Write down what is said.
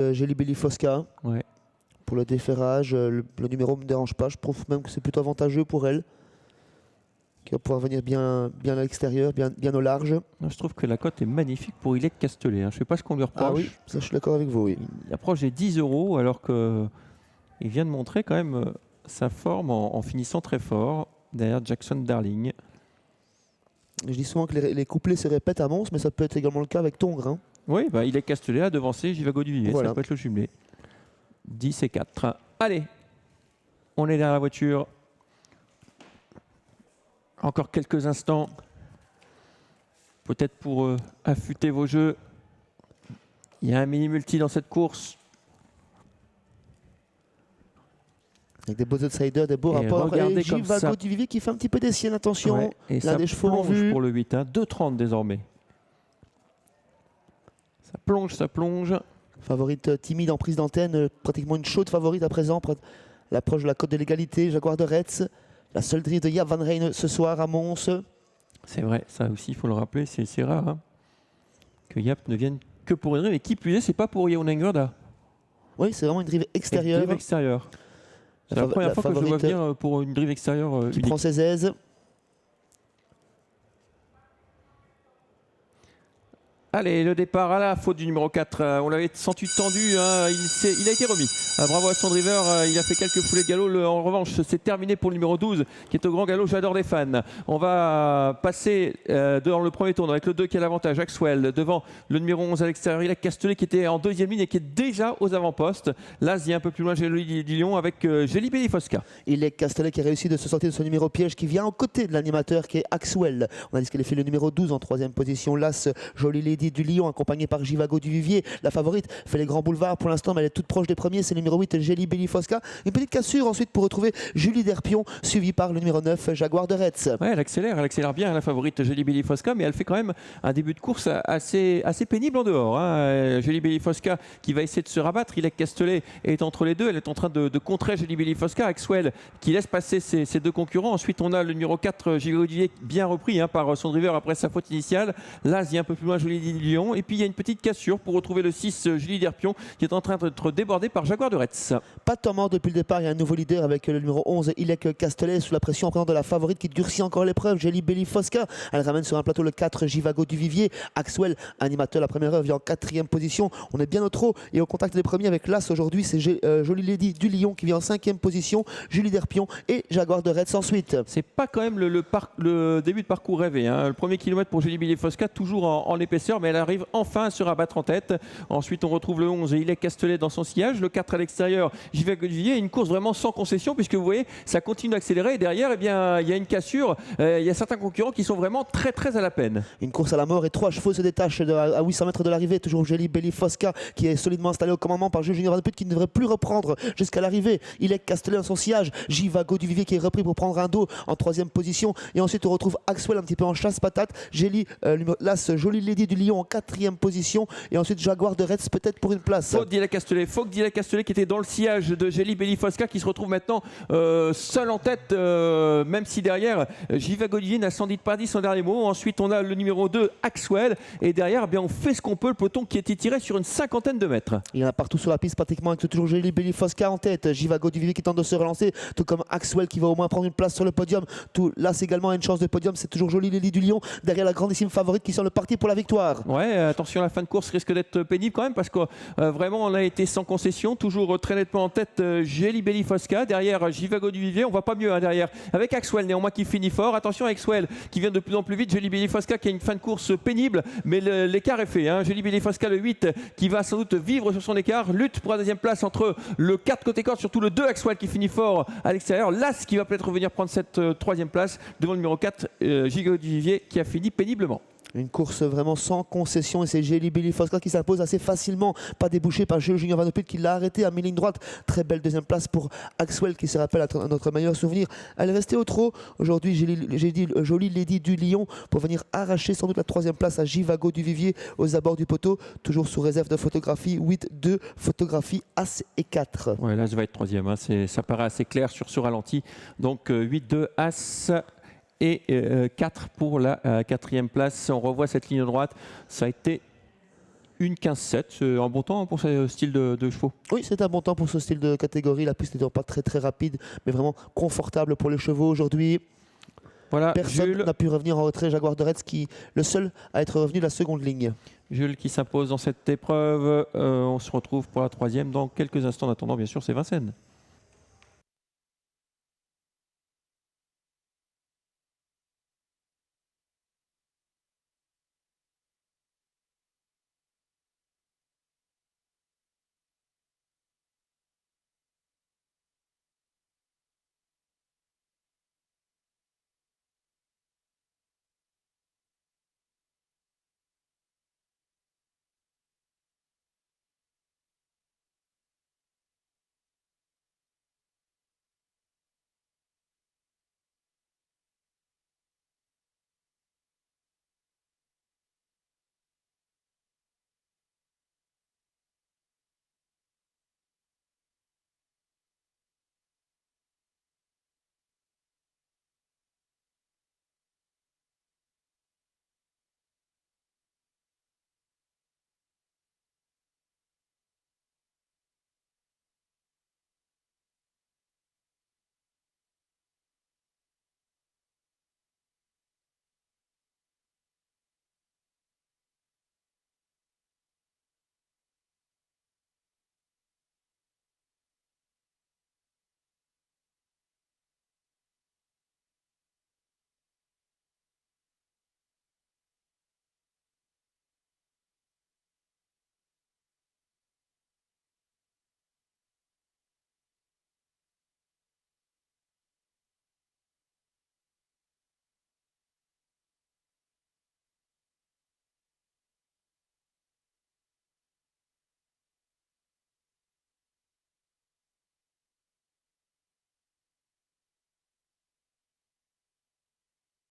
Jelly Belly Fosca. Ouais. Pour le déferrage, le numéro ne me dérange pas. Je trouve même que c'est plutôt avantageux pour elle. Qui va pouvoir venir bien à l'extérieur, bien au large. Je trouve que la cote est magnifique pour Ilek Castellet. Je ne sais pas ce qu'on lui reproche. Ah oui, ça je suis d'accord avec vous. Oui. Il approche des 10 € alors qu'il vient de montrer quand même sa forme en finissant très fort derrière Jackson Darling. Je dis souvent que les couplets se répètent à Mons, mais ça peut être également le cas avec Tongres. Hein. Oui, Ilek Castellet a devancé Jivago du Vivier. Voilà. Ça peut être le jumelé. 10 et 4. Allez, on est derrière la voiture. Encore quelques instants. Peut-être pour affûter vos jeux. Il y a un mini-multi dans cette course. Avec des beaux outsiders, des beaux rapports. Regardez comme ça. Jivago du Vivier qui fait un petit peu des siennes, attention. Ouais, et là, ça des chevaux en plonge vue. pour le 8. 2,30 désormais. Ça plonge, ça plonge. Favorite timide en prise d'antenne, pratiquement une chaude favorite à présent. L'approche de la côte de l'égalité, Jaguar de Retz. La seule drive de Jaap van Rijn ce soir à Mons. C'est vrai, ça aussi, il faut le rappeler, c'est rare hein, que Jaap ne vienne que pour une drive. Et qui plus est, c'est pas pour Yeonengerda. Oui, c'est vraiment une drive extérieure. C'est la première fois que je le vois venir pour une drive extérieure qui prend ses aises. Allez, le départ à la faute du numéro 4. On l'avait senti tendu, hein. Il a été remis. Bravo à son driver, il a fait quelques foulées de galop. En revanche, c'est terminé pour le numéro 12 qui est au grand galop. J'adore les fans. On va passer dans le premier tour avec le 2 qui a l'avantage. Axwell devant le numéro 11 à l'extérieur. Il a Castellet qui était en deuxième ligne et qui est déjà aux avant-postes. Là, il y a un peu plus loin, Jelly Lyon avec Jelly Belly Fosca. Il est Castellet qui a réussi de se sortir de son numéro piège qui vient aux côtés de l'animateur qui est Axwell. On a dit qu'elle a fait le numéro 12 en troisième position. L'As Jolie Lady du Lyon accompagnée par Jivago du Vivier. La favorite fait les grands boulevards pour l'instant, mais elle est toute proche des premiers. C'est le numéro 8 Jelly Belly Fosca. Une petite cassure ensuite pour retrouver Julie Derpion suivie par le numéro 9 Jaguar de Retz. Ouais, elle accélère bien la favorite Jelly Belly Fosca, mais elle fait quand même un début de course assez pénible en dehors. Hein. Jelly Belly Fosca qui va essayer de se rabattre. Ilek Castellet est entre les deux. Elle est en train de contrer Jelly Belly Fosca. Axwell qui laisse passer ses deux concurrents. Ensuite, on a le numéro 4 Jivago du Vivier bien repris par son driver après sa faute initiale. Là, il y a un peu plus loin Jolie Lyon. Et puis, il y a une petite cassure pour retrouver le 6 Julie Derpion qui est en train d'être débordé par Jaguar de Retz. Pas de temps mort depuis le départ. Il y a un nouveau leader avec le numéro 11 Ilek Castellet sous la pression en présence de la favorite qui durcit encore l'épreuve. Jelly Belly Fosca. Elle ramène sur un plateau le 4 Jivago du Vivier. Axwell, animateur la première heure, vient en quatrième position. On est bien au trot et au contact des premiers avec l'As aujourd'hui. C'est Jolie Lady du Lyon qui vient en cinquième position. Julie Derpion et Jaguar de Retz ensuite. C'est pas quand même le début de parcours rêvé. Hein. Le premier kilomètre pour Jelly Belly Fosca, toujours en épaisseur, mais elle arrive enfin à se rabattre en tête. Ensuite, on retrouve le 11 Ilek Castellet dans son sillage. Le 4 à l'extérieur, Jivago du Vivier. Une course vraiment sans concession puisque vous voyez, ça continue d'accélérer. Et derrière, eh bien, il y a une cassure. Il y a certains concurrents qui sont vraiment très à la peine. Une course à la mort et 3 chevaux se détachent à 800 mètres de l'arrivée. Toujours Jelly Belly Fosca qui est solidement installé au commandement par Jules Junior Van Put qui ne devrait plus reprendre jusqu'à l'arrivée. Ilek Castellet dans son sillage. Jivago du Vivier qui est repris pour prendre un dos en troisième position. Et ensuite, on retrouve Axwell un petit peu en chasse-patate. L'As Jolie Lady du Lyon en quatrième position. Et ensuite, Jaguar de Retz peut-être pour une place. Faut Ilek Castellet qui était dans le sillage de Jelly Belly Fosca qui se retrouve maintenant seul en tête, même si derrière Jivago du Vivier n'a sans doute pas dit son dernier mot. Ensuite, on a le numéro 2 Axwell et derrière, eh bien, on fait ce qu'on peut. Le peloton qui est étiré sur une cinquantaine de mètres. Il y en a partout sur la piste pratiquement avec toujours Jelly Belly Fosca en tête. Jivago du Vivier qui tente de se relancer, tout comme Axwell qui va au moins prendre une place sur le podium. Là, c'est également une chance de podium. C'est toujours Jolie Lady du Lyon derrière la grandissime favorite qui sont le parti pour la victoire. Ouais, attention, la fin de course risque d'être pénible quand même parce que vraiment on a été sans concession, toujours très nettement en tête Jelly Belly Fosca, derrière Jivago du Vivier, on voit pas mieux derrière avec Axwell néanmoins qui finit fort. Attention à Axwell qui vient de plus en plus vite, Jelly Belly Fosca qui a une fin de course pénible mais l'écart est fait. Jelly Belly Fosca le 8 qui va sans doute vivre sur son écart, lutte pour la deuxième place entre le 4 côté corde, surtout le 2 Axwell qui finit fort à l'extérieur, l'As qui va peut-être revenir prendre cette troisième place devant le numéro 4 Jivago du Vivier qui a fini péniblement. Une course vraiment sans concession et c'est Jelly Belly Fosca qui s'impose assez facilement, pas débouché par Jules Junior Van Put qui l'a arrêté à mi-ligne droite. Très belle deuxième place pour Axwell qui se rappelle à notre meilleur souvenir. Elle est restée au trot. Aujourd'hui, j'ai dit Jolie Lady du Lyon pour venir arracher sans doute la troisième place à Jivago du Vivier aux abords du poteau, toujours sous réserve de photographie 8-2, photographie As et 4. Ouais, là, je vais être troisième. Ça paraît assez clair sur ce ralenti. Donc 8-2 As. Et 4 pour la quatrième place. On revoit cette ligne droite. Ça a été une 15-7. C'est un bon temps pour ce style de chevaux. Oui, c'est un bon temps pour ce style de catégorie. La piste n'étant pas très très rapide, mais vraiment confortable pour les chevaux aujourd'hui. Voilà, Personne Jules. n'a pu revenir en retrait. Jaguar de Retz qui le seul à être revenu de la seconde ligne. Jules qui s'impose dans cette épreuve. On se retrouve pour la troisième dans quelques instants. En attendant, bien sûr, c'est Vincennes.